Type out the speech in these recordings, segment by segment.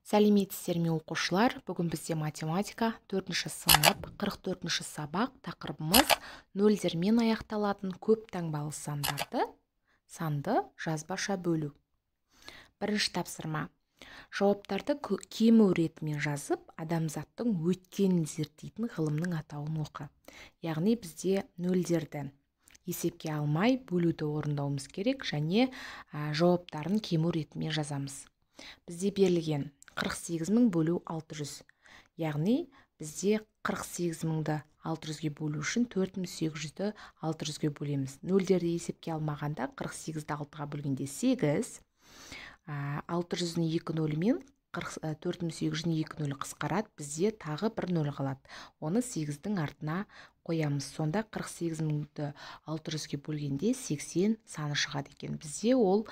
Сәлеметсіздер ме оқушылар? Бүгін бізде математика 4-ші сынып 44-ші сабақ. Тақырыбымыз нөлдермен аяқталатын көп таңбалы санды жазбаша бөлу. Бірінші тапсырма. Жауаптарды кему ретімен жазып, адамзаттың өткенін зерттейтін ғылымның атауын оқы. Яғни бізде нөлдерді есепке алмай бөлуді орындауымыз керек, және жауаптарын кему ретімен жазамыз. Бізде берілген 48.000 бөлу 600. Яғни бізде 48.000-ді 600-ге бөлу үшін 4800-ді 600-ге бөлеміз. Нөлдерді есепке алмағанда 48-ді 6-ға бөлгенде 8, 600-дің 2 нөлімен 4800-дің 2 нөлі қысқарады, бізде тағы бір нөл қалады. Оны 8-дің артына қоямыз. Сонда 48.000-ді 600-ге бөлгенде 80 саны шығады екен. Бізде ол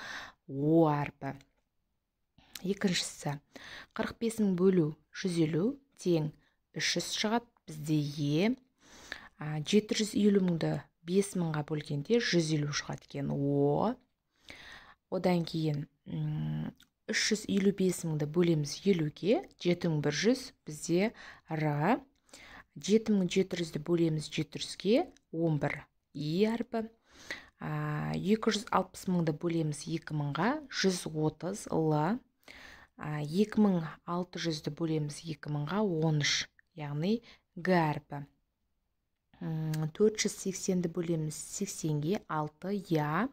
О әрпі. Екіншісі, 45.000 бөлу 150 тең 300 шығады. Бізде Е. 750.000-ді 5.000-ға бөлгенде 150 шығады екен. О. Одан кейін 355.000-ді бөлеміз 50-ге, 7100 бізде Р. 7700-ді бөлеміз 700-ге, 11 И әрпі. 260.000-ді бөлеміз 2000-ға, 130 Л. 2600-ді бөлеміз 2000-ға, 13, яғни Г әрпі. 480-ді бөлеміз 80-ге, 6 Я.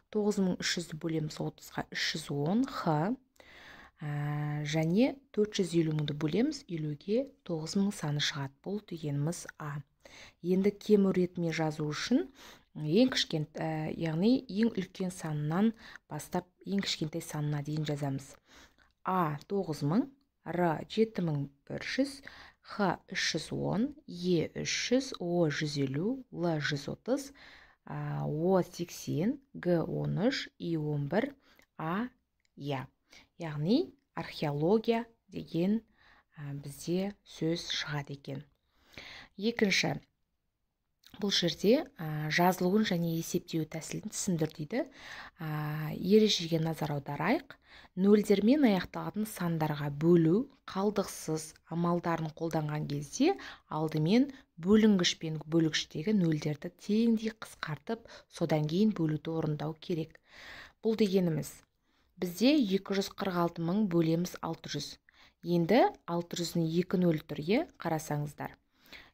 9300-ді бөлеміз 30-ға, 310 Х. Және 450-ді бөлеміз 50-ге, 9000 саны шығады. Бұл дегеніміз А. Енді кему ретімен жазу үшін ең яғни ең үлкен санынан бастап ең кішкентай санына дейін жазамыз. А 9000, Р 7100, Х 310, Е 300, О 150, Л 130, О 80, Г 13, И 11, А Я. Яғни археология деген бізде сөз шығады екен. Екінші, бұл жерде жазылуын және есептеу тәсілін түсіндір дейді. Ережеге назар аударайық. Нөлдермен аяқталатын сандарға бөлу қалдықсыз амалдарын қолданған кезде алдымен бөлінгіш пен бөлгіштегі нөлдерді теңдей қысқартып, содан кейін бөлуді орындау керек. Бұл дегеніміз, бізде 246.000 бөлеміз 600. Енді 600-дің 2 нөлі түрге қарасаңыздар.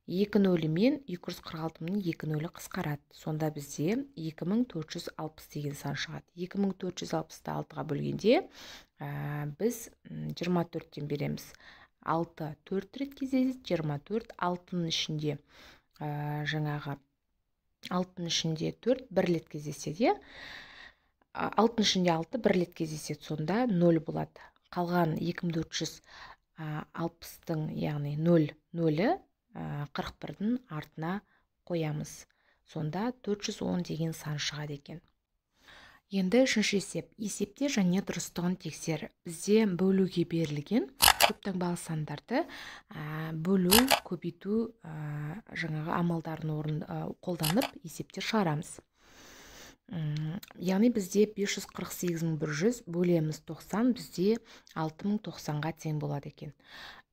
2 нөлі мен 246.000-ның 2 нөлі қысқарады. Сонда бізде 2460 деген сан шығады. 2460-ды 6-ға бөлгенде біз 24-тен береміз. 6 4 рет кездеседі, 24, 6-ның ішінде жаңағы 6-ның ішінде 4 1 рет кездеседі. 6-ның ішінде 6 1 рет кездеседі. Сонда 0 болады. Қалған 2460-дің яғни 0-0-і 41-дің артына қоямыз. Сонда 410 деген сан шығады екен. Енді үшінші есеп. Есепте және дұрыстығын тексер. Бізде бөлуге берілген көп таңбалы сандарды бөлу, көбейту жаңағы амалдарын қолданып есепте шығарамыз. Яғни бізде 548.100 бөлеміз 90, бізде 6090-ға тең болады екен.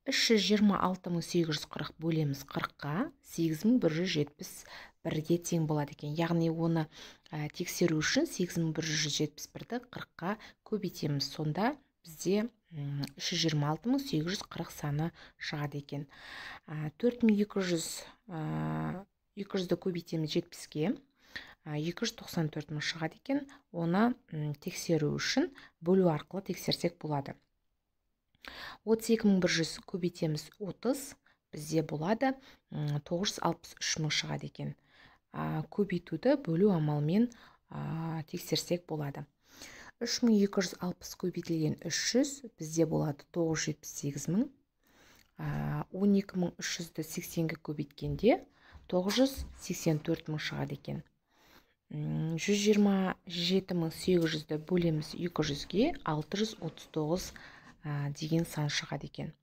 326.840 бөлеміз 40-қа, 8171-ге тең болады екен. Яғни оны тексеру үшін 8171-ді 40-қа көбейтеміз. Сонда бізде 326.840 саны шығады екен. 4200-ді көбейтеміз 70-ге, 294.000 шығады екен. Оны тексеру үшін бөлу арқылы тексерсек болады. 32.100 көбейтеміз 30, бізде болады 963.000 шығады екен. Көбейтуді бөлу амалмен тексерсек болады. 3260 көбейтілген 300, бізде болады 978.000. 12300-ді 80-ге көбейткенде 984.000 шығады екен. 127.800-ді бөлеміз 200-ге, 639 деген сан шығады екен.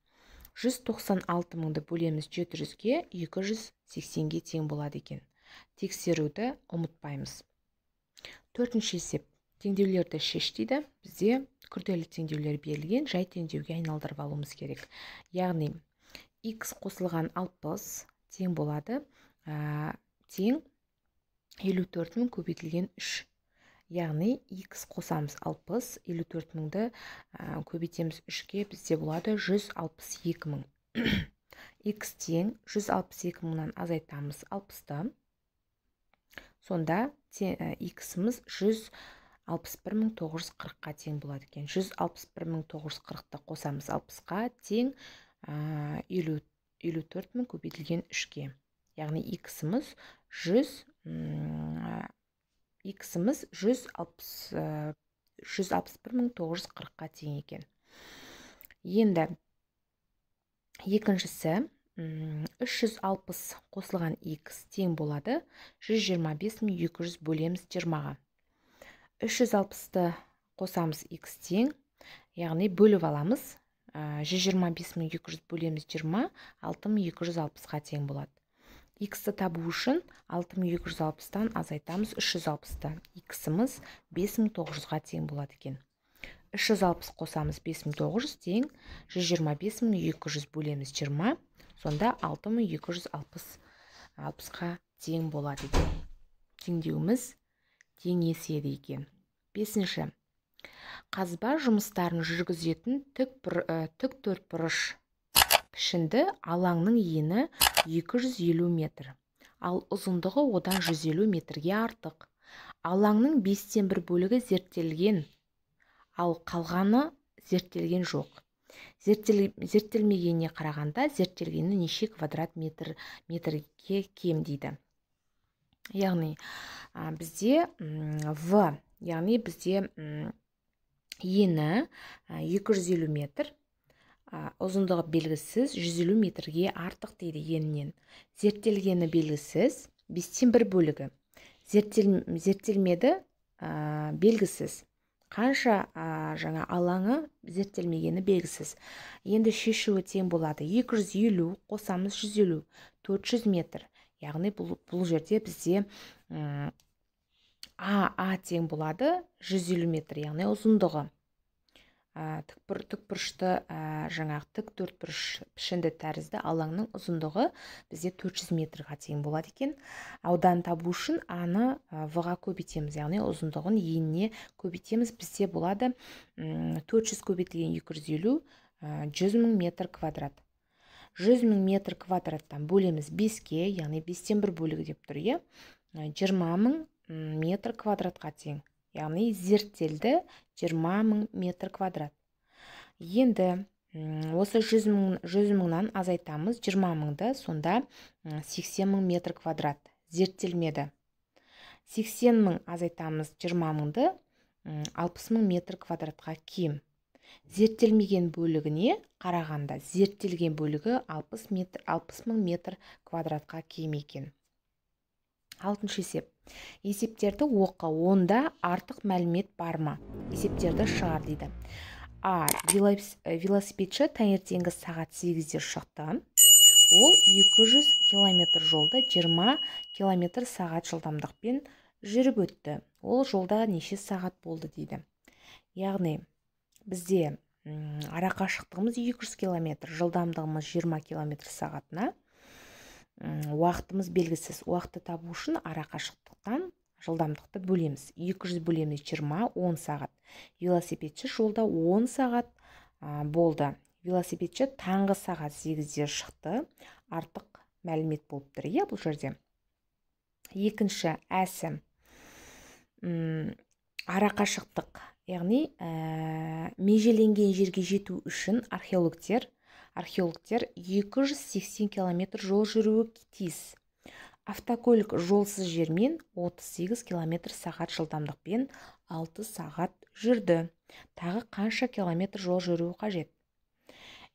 196.000-ді бөлеміз 700-ге, 280-ге тең болады екен. Тексеруді ұмытпаймыз. Төртінші есеп. теңдеулерді шеш дейді. Бізде күрделі теңдеулер берілген, жай теңдеуге айналдырып алуымыз керек. Яғни x қосылған 60 тең болады, тең 54.000 көбейтілген 3. Яғни x қосамыз 60, 54.000-ді көбейтеміз 3-ке, бізде болады 162.000. x тең 162.000-нан азайтамыз 60-ты. Сонда x-іміз 161.940-қа тең болады екен. 161.940-ты қосамыз 60-қа тең 54.000 көбейтілген 3-ке. Яғни x-іміз 161.940-қа тең екен. Енді екіншісі 360 қосылған x тең болады 125.200 бөлеміз 20-ға. 360-ты қосамыз x тең, яғни бөліп аламыз. 125.200 бөлеміз 20, 6260-ға тең болады. X-ті табу үшін 6260-тан азайтамыз 360-ты. X-іміз 5900-ға тең болады екен. 360 қосамыз 5900 тең 125.200 бөлеміз 20, сонда 6260-ға тең болады екен. Теңдеуіміз теңеседі екен. 5-ші. Қазба жұмыстарын жүргізетін тік төртбұрыш пішінді алаңның ені 250 метр, ал ұзындығы одан 150 метрге артық. Алаңның 5/1 бөлігі зерттелген, ал қалғаны зерттелген жоқ. Зерттелмегеніне қарағанда зерттелгені неше квадрат метрге кем дейді. Яғни бізде яғни бізде ені 250 метр, ұзындығы белгісіз 150 метрге артық дейді енінен. Зерттелгені белгісіз 5/1 бөлігі. Зерттелмеді белгісіз. Қанша жаңа алаңы зерттелмегені белгісіз. Енді шешуі тең болады. 250 қосамыз 150, 400 метр. Яғни бұл жерде бізде А тең болады 150 метр, яғни ұзындығы. Тікбұрышты жаңағы тік төртбұрыш пішінді тәрізді алаңның ұзындығы бізде 400 метрға тең болады екен. Аудан табу үшін аны в-ға көбейтеміз, яғни ұзындығын еніне көбейтеміз. Бізде болады 400 көбейтілген 250, 100.000 метр квадрат. 100.000 метр квадраттан бөлеміз 5-ке, яғни 5/1 бөлігі деп тұр, 20.000 метр квадратқа тең. Яғни зерттелді 20.000 метр квадрат. Енді осы 100.000-нан азайтамыз 20.000-ды, сонда 80.000 метр квадрат. Зерттелмеді. 80.000 азайтамыз 20.000-ды, 60.000 метр квадратқа кем. Зерттелмеген бөлігіне қарағанда зерттелген бөлігі 60.000 метр квадратқа кем екен. 6-шы есеп. Есептерді оқы, онда артық мәлімет бар ма? Есептерді шығар дейді. Велосипедші таңертеңгі сағат 8-де шықты. Ол 200 км жолды 20 км сағат жылдамдықпен жүріп өтті. Ол жолда неше сағат болды дейді. Яғни бізде арақашықтығымыз 200 км, жылдамдығымыз 20 км сағатына. Уақытымыз белгісіз. Уақытты табу үшін арақашықтықтан жылдамдықты бөлеміз. 200 бөлеміз 20, 10 сағат. Велосипедші жолда 10 сағат болды. Велосипедші таңғы сағат 8-де шықты. Артық мәлімет болып тұр, бұл жерде. Екінші әсім. Арақашықтық. Яғни межеленген жерге жету үшін археологтер 280 км жол жүруі тиіс. Автокөлік жолсыз жермен 38 км сағат жылдамдықпен 6 сағат жүрді. Тағы қанша километр жол жүруі қажет?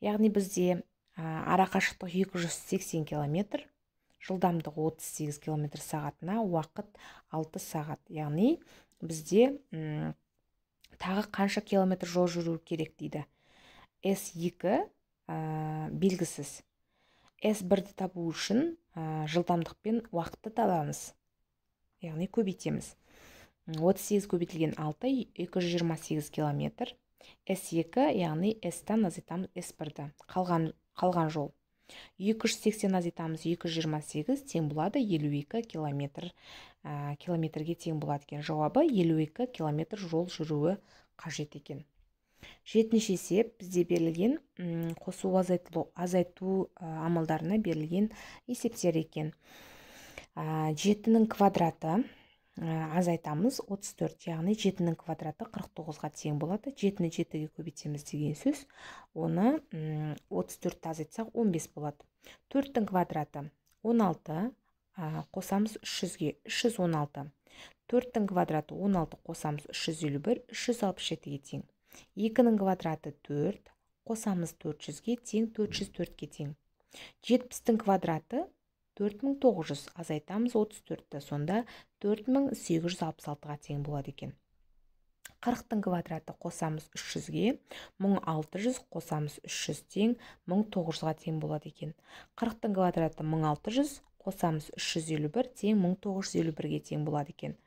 Яғни бізде арақашықтық 280 км, жылдамдық 38 км сағатына, уақыт 6 сағат. Яғни бізде тағы қанша километр жол жүру керек дейді. S2 белгісіз. S1-ді табу үшін жылдамдық пен уақытты табамыз. Яғни көбейтеміз. 38 көбейтілген 6 228 километр. S2 яғни S-тан азайтамыз S1-ді. Қалған жол. 280 азайтамыз 228 тең болады 52 километрге тең болады екен. Жауабы 52 километр жол жүруі қажет екен. 7-ші есеп бізде берілген қосу азайту амалдарына берілген есептер екен. 7-нің квадраты азайтамыз 34, яғни 7-нің квадраты 49-ға тең болады. 7-ні 7-ге көбейтеміз деген сөз. Оны 34-ті азайтсақ 15 болады. 4-тің квадраты 16, қосамыз 300-ге 316. 4-тің квадраты 16 қосамыз 351, 367-ге тең. 2-нің квадраты 4, қосамыз 400-ге тең, 404-ге тең. 70-тің квадраты 4900, азайтамыз 34-ті, сонда 4866-ға тең болады екен. 40-тың квадраты қосамыз 300-ге, 1600, қосамыз 300 тең, 1900-ға тең болады екен. 40-тың квадраты 1600, қосамыз 351 тең, 1951-ге тең болады екен.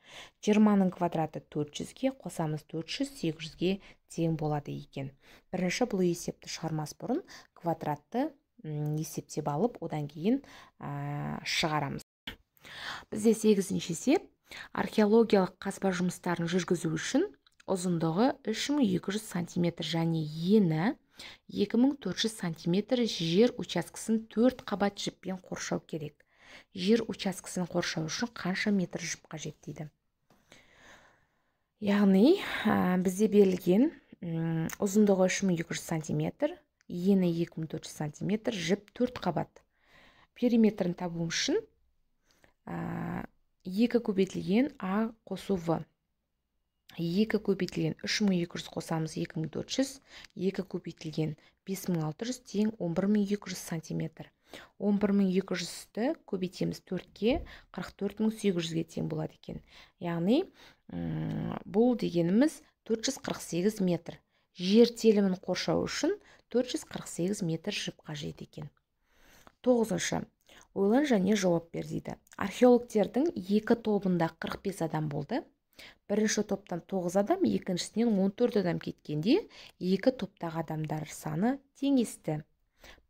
20-ның квадраты 400-ге, қосамыз 400, 800-ге тең болады екен. Бірінші бұл есепті шығармас бұрын квадратты есептеп алып, одан кейін шығарамыз. Бізде 8-ші есеп. Археологиялық қазба жұмыстарын жүргізу үшін ұзындығы 3200 см және ені 2400 см жер учаскесін 4 қабат жіппен қоршау керек. Жер учаскесін қоршау үшін қанша метр жіп қажет дейді. Яғни бізде берілген ұзындығы 3200 см, ені 2400 см, жіп 4 қабат. Периметрін табу үшін 2 көбейтілген А қосу В. 2 көбейтілген 3200 қосамыз 2400, 2 көбейтілген 5600 тең 11200 см. 11200-ті көбейтеміз 4-ке, 44800-ге тең болады екен. Яғни бұл дегеніміз 448 метр. Жер телімін қоршау үшін 448 метр жіп қажет екен. 9-шы. Ойлан және жауап бер дейді. Археологтердің 2 тобында 45 адам болды. Бірінші топтан 9 адам, екіншісінен 14 адам кеткенде, 2 топтағы адамдар саны теңесті.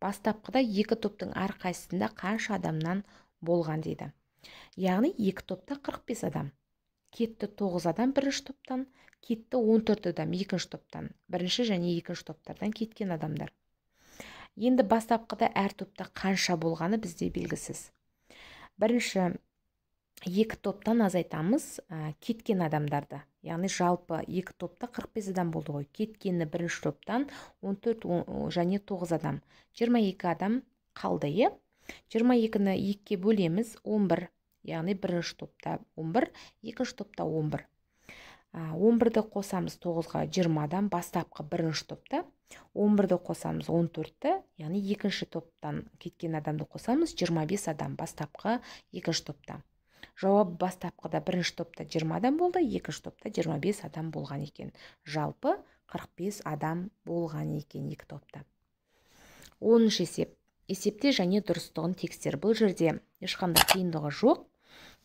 Бастапқыда 2 топтың әрқайсысында қанша адамнан болған дейді. Яғни 2 топта 45 адам. Кетті 9 адам бірінші топтан, кетті 14 адам екінші топтан. Бірінші және екінші топтардан кеткен адамдар. Енді бастапқыда әр топта қанша болғаны бізде белгісіз. Бірінші 2 топтан азайтамыз кеткен адамдарды. Яғни жалпы 2 топта 45 адам болды ғой. Кеткені бірінші топтан 14 және 9 адам. 22 адам қалды, е? 22-ні 2-ке бөлеміз 11. Яғни бірінші топта 11, екінші топта 11. 11-ді қосамыз 9-ға 20 адам бастапқы бірінші топта. 11-ді қосамыз 14-ті, яғни екінші топтан кеткен адамды қосамыз 25 адам бастапқы екінші топта. Жауап бастапқыда бірінші топта 20 адам болды, екінші топта 25 адам болған екен. Жалпы 45 адам болған екен екі топта. 10-шы есеп. Есепте және дұрыстығын текстер. Бұл жерде ешқандай қиындығы жоқ.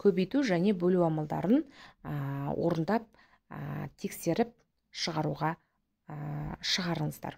Көбейту және бөлу амалдарын орындап тексеріп шығарыңыздар.